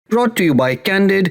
brought to you by Candid.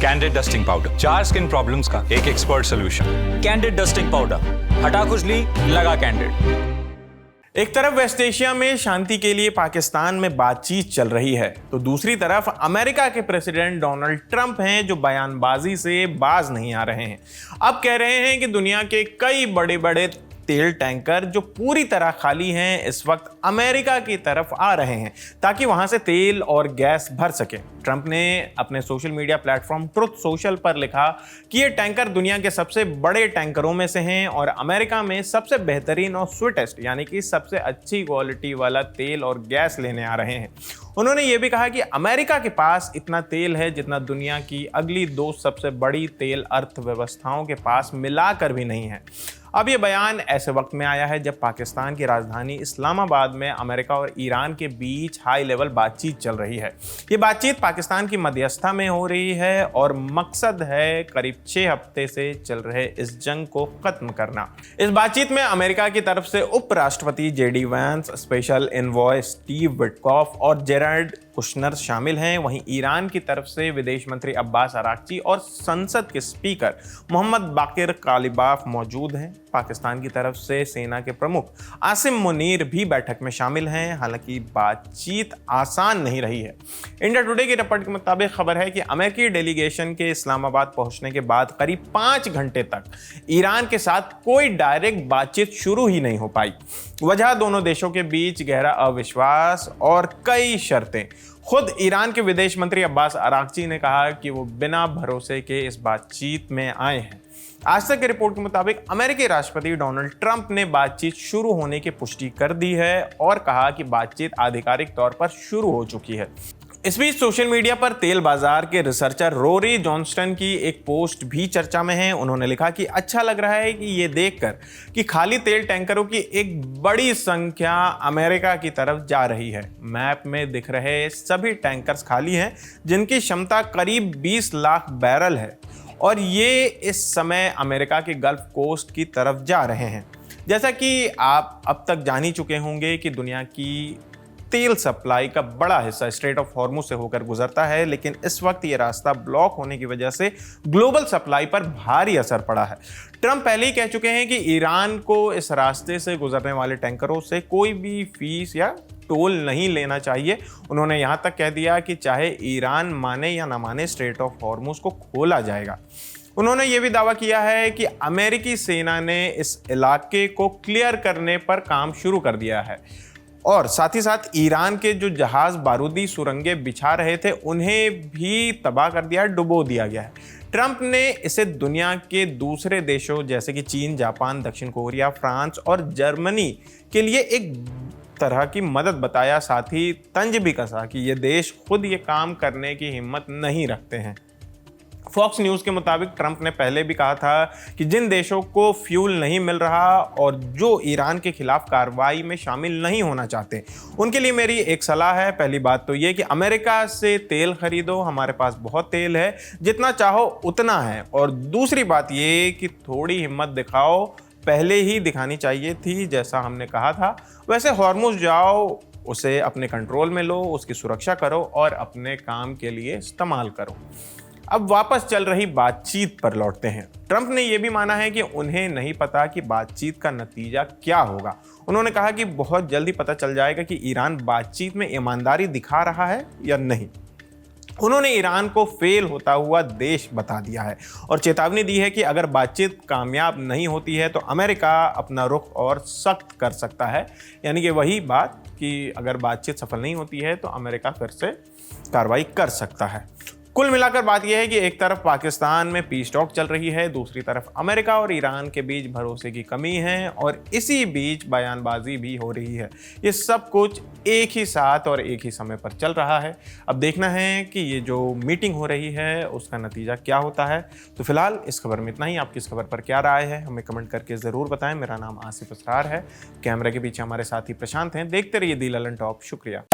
Candid dusting powder, 4 skin problems का एक expert solution. Candid dusting powder, हटा खुजली, लगा कैंडिड। एक तरफ वेस्ट एशिया में शांति के लिए पाकिस्तान में बातचीत चल रही है, तो दूसरी तरफ अमेरिका के प्रेसिडेंट डोनाल्ड ट्रंप हैं जो बयानबाजी से बाज नहीं आ रहे हैं। अब कह रहे हैं कि दुनिया के कई बड़े बड़े तेल टैंकर जो पूरी तरह खाली हैं इस वक्त अमेरिका की तरफ आ रहे हैं ताकि वहां से तेल और गैस भर सके। ट्रंप ने अपने social media platform truth social पर लिखा कि ये टैंकर दुनिया के सबसे बड़े टैंकरों में से हैं और अमेरिका में सबसे बेहतरीन और स्वीटेस्ट यानी कि सबसे अच्छी क्वालिटी वाला तेल और गैस लेने आ रहे हैं। उन्होंने ये भी कहा कि अमेरिका के पास इतना तेल है जितना दुनिया की अगली 2 सबसे बड़ी तेल अर्थव्यवस्थाओं के पास मिलाकर भी नहीं है। अब ये बयान ऐसे वक्त में आया है जब पाकिस्तान की राजधानी इस्लामाबाद में अमेरिका और ईरान के बीच हाई लेवल बातचीत चल रही है। ये बातचीत पाकिस्तान की मध्यस्थता में हो रही है और मकसद है करीब 6 हफ्ते से चल रहे इस जंग को खत्म करना। इस बातचीत में अमेरिका की तरफ से उपराष्ट्रपति JD Vance, special envoy Steve Witkoff और जेराल्ड कुशनर शामिल हैं। वहीं ईरान की तरफ से विदेश मंत्री अब्बास अराक्ची और संसद के स्पीकर मोहम्मद बाकिर कालिबाफ मौजूद हैं। पाकिस्तान की तरफ से सेना के प्रमुख आसिम मुनीर भी बैठक में शामिल हैं। हालांकि बातचीत आसान नहीं रही है। इंडिया टुडे की रिपोर्ट के मुताबिक खबर है कि अमेरिकी डेलीगेशन के इस्लामाबाद पहुंचने के बाद करीब 5 घंटे तक ईरान के साथ कोई डायरेक्ट बातचीत शुरू ही नहीं हो पाई। वजह दोनों देशों के बीच गहरा अविश्वास और कई शर्तें। खुद ईरान के विदेश मंत्री अब्बास अराक्ची ने कहा कि वो बिना भरोसे के इस बातचीत में आए हैं। आज तक की रिपोर्ट के मुताबिक अमेरिकी राष्ट्रपति डोनाल्ड ट्रंप ने बातचीत शुरू होने की पुष्टि कर दी है और कहा कि बातचीत आधिकारिक तौर पर शुरू हो चुकी है। इस बीच सोशल मीडिया पर तेल बाजार के रिसर्चर रोरी जॉनस्टन की एक पोस्ट भी चर्चा में है। उन्होंने लिखा कि अच्छा लग रहा है कि ये देखकर कि खाली तेल टैंकरों की एक बड़ी संख्या अमेरिका की तरफ जा रही है। मैप में दिख रहे सभी टैंकर्स खाली हैं जिनकी क्षमता करीब 20 लाख बैरल है और ये इस समय अमेरिका के गल्फ कोस्ट की तरफ जा रहे हैं। जैसा कि आप अब तक जान ही चुके होंगे कि दुनिया की तेल सप्लाई का बड़ा हिस्सा स्ट्रेट ऑफ हॉर्मुज से होकर गुजरता है, लेकिन इस वक्त ये रास्ता ब्लॉक होने की वजह से ग्लोबल सप्लाई पर भारी असर पड़ा है। ट्रंप पहले ही कह चुके हैं कि ईरान को इस रास्ते से गुजरने वाले टैंकरों से कोई भी फीस या टोल नहीं लेना चाहिए। उन्होंने यहाँ तक कह दिया कि चाहे ईरान माने या ना माने स्ट्रेट ऑफ हॉर्मुज को खोला जाएगा। उन्होंने ये भी दावा किया है कि अमेरिकी सेना ने इस इलाके को क्लियर करने पर काम शुरू कर दिया है और साथ ही साथ ईरान के जो जहाज बारूदी सुरंगें बिछा रहे थे उन्हें भी तबाह कर दिया, डुबो दिया गया है। ट्रंप ने इसे दुनिया के दूसरे देशों जैसे कि चीन, जापान, दक्षिण कोरिया, फ्रांस और जर्मनी के लिए एक तरह की मदद बताया। साथ ही तंज भी कसा कि ये देश खुद ये काम करने की हिम्मत नहीं रखते हैं। फॉक्स न्यूज़ के मुताबिक ट्रंप ने पहले भी कहा था कि जिन देशों को फ्यूल नहीं मिल रहा और जो ईरान के खिलाफ कार्रवाई में शामिल नहीं होना चाहते उनके लिए मेरी एक सलाह है। पहली बात तो ये कि अमेरिका से तेल खरीदो, हमारे पास बहुत तेल है, जितना चाहो उतना है। और दूसरी बात ये कि थोड़ी हिम्मत दिखाओ, पहले ही दिखानी चाहिए थी। जैसा हमने कहा था वैसे हॉर्मुज जाओ, उसे अपने कंट्रोल में लो, उसकी सुरक्षा करो और अपने काम के लिए इस्तेमाल करो। अब वापस चल रही बातचीत पर लौटते हैं। ट्रंप ने यह भी माना है कि उन्हें नहीं पता कि बातचीत का नतीजा क्या होगा। उन्होंने कहा कि बहुत जल्दी पता चल जाएगा कि ईरान बातचीत में ईमानदारी दिखा रहा है या नहीं। उन्होंने ईरान को फेल होता हुआ देश बता दिया है और चेतावनी दी है कि अगर बातचीत कामयाब नहीं होती है तो अमेरिका अपना रुख और सख्त कर सकता है। यानी कि वही बात कि अगर बातचीत सफल नहीं होती है तो अमेरिका फिर से कार्रवाई कर सकता है। कुल मिलाकर बात यह है कि एक तरफ पाकिस्तान में पीस टॉक चल रही है, दूसरी तरफ अमेरिका और ईरान के बीच भरोसे की कमी है और इसी बीच बयानबाजी भी हो रही है। ये सब कुछ एक ही साथ और एक ही समय पर चल रहा है। अब देखना है कि ये जो मीटिंग हो रही है उसका नतीजा क्या होता है। तो फिलहाल इस खबर में इतना ही। आपकी इस खबर पर क्या राय है हमें कमेंट करके ज़रूर बताएं। मेरा नाम आसिफ असरार है, कैमरे के पीछे हमारे साथी प्रशांत हैं। देखते रहिए दी ललन टॉप। शुक्रिया।